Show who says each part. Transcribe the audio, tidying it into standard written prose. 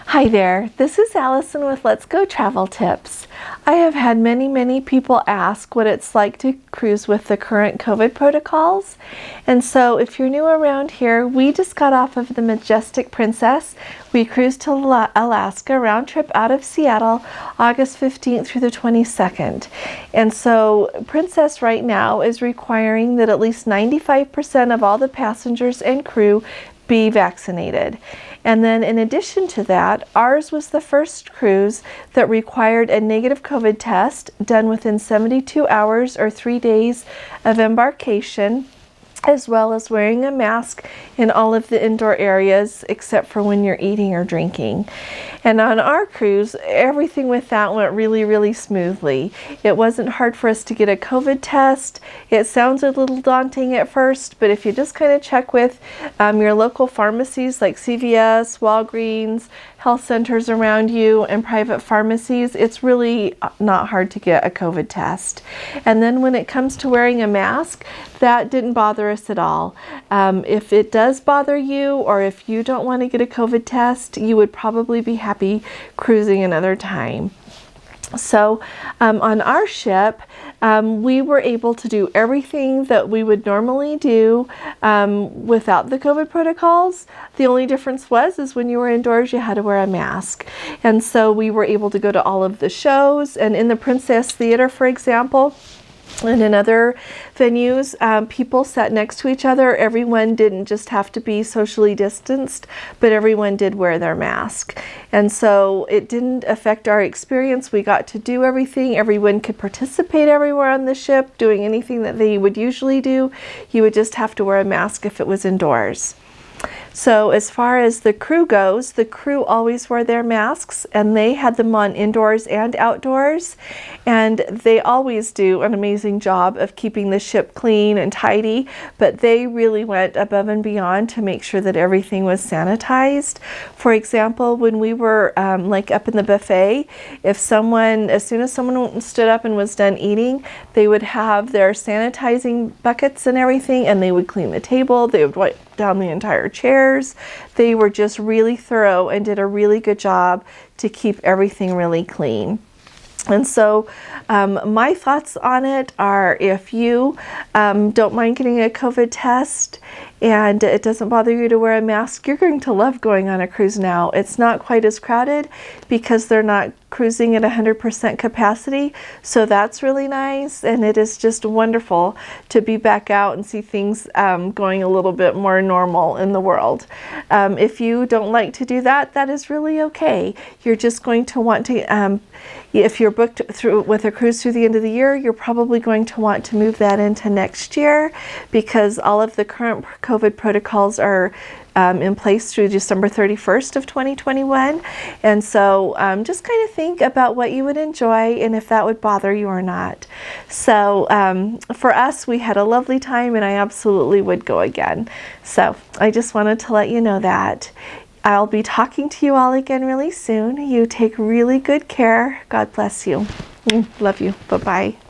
Speaker 1: Hi there, this is Allison with Let's Go Travel Tips. I have had many people ask what it's like to cruise with the current COVID protocols. And so if you're new around here, we just got off of the Majestic Princess. We cruised to Alaska, round trip out of Seattle, August 15th through the 22nd. And so Princess right now is requiring that at least 95% of all the passengers and crew be vaccinated. And then in addition to that, ours was the first cruise that required a negative COVID test done within 72 hours or 3 days of embarkation, as well as wearing a mask in all of the indoor areas except for when you're eating or drinking. And on our cruise, everything with that went really smoothly. It wasn't hard for us to get a COVID test. It sounds a little daunting at first, but if you just kind of check with your local pharmacies like CVS, Walgreens, health centers around you, and private pharmacies, it's really not hard to get a COVID test. And then when it comes to wearing a mask, that didn't bother us at all. If it does bother you, or if you don't want to get a COVID test, you would probably be happy cruising another time. So on our ship, we were able to do everything that we would normally do without the COVID protocols. The only difference is when you were indoors, you had to wear a mask. And so we were able to go to all of the shows. And in the Princess Theater, for example, and in other venues, people sat next to each other. Everyone didn't just have to be socially distanced, but everyone did wear their mask. And so it didn't affect our experience. We got to do everything. Everyone could participate everywhere on the ship, doing anything that they would usually do. You would just have to wear a mask if it was indoors. So as far as the crew goes, the crew always wore their masks, and they had them on indoors and outdoors, and they always do an amazing job of keeping the ship clean and tidy, but they really went above and beyond to make sure that everything was sanitized. For example, when we were like up in the buffet, as soon as someone stood up and was done eating, they would have their sanitizing buckets and everything, and they would clean the table, they would wipe down the entire chairs. They were just really thorough and did a really good job to keep everything really clean. And so my thoughts on it are, if you don't mind getting a COVID test and it doesn't bother you to wear a mask, you're going to love going on a cruise now. It's not quite as crowded because they're not cruising at 100% capacity, so that's really nice, and it is just wonderful to be back out and see things going a little bit more normal in the world. If you don't like to do that, that is really okay. You're just going to want to, if you're booked through with a cruise through the end of the year, you're probably going to want to move that into next year, because all of the current COVID protocols are in place through December 31st of 2021. And so just kind of think about what you would enjoy and if that would bother you or not. So for us, we had a lovely time, and I absolutely would go again. So I just wanted to let you know that. I'll be talking to you all again really soon. You take really good care. God bless you. Love you. Bye-bye.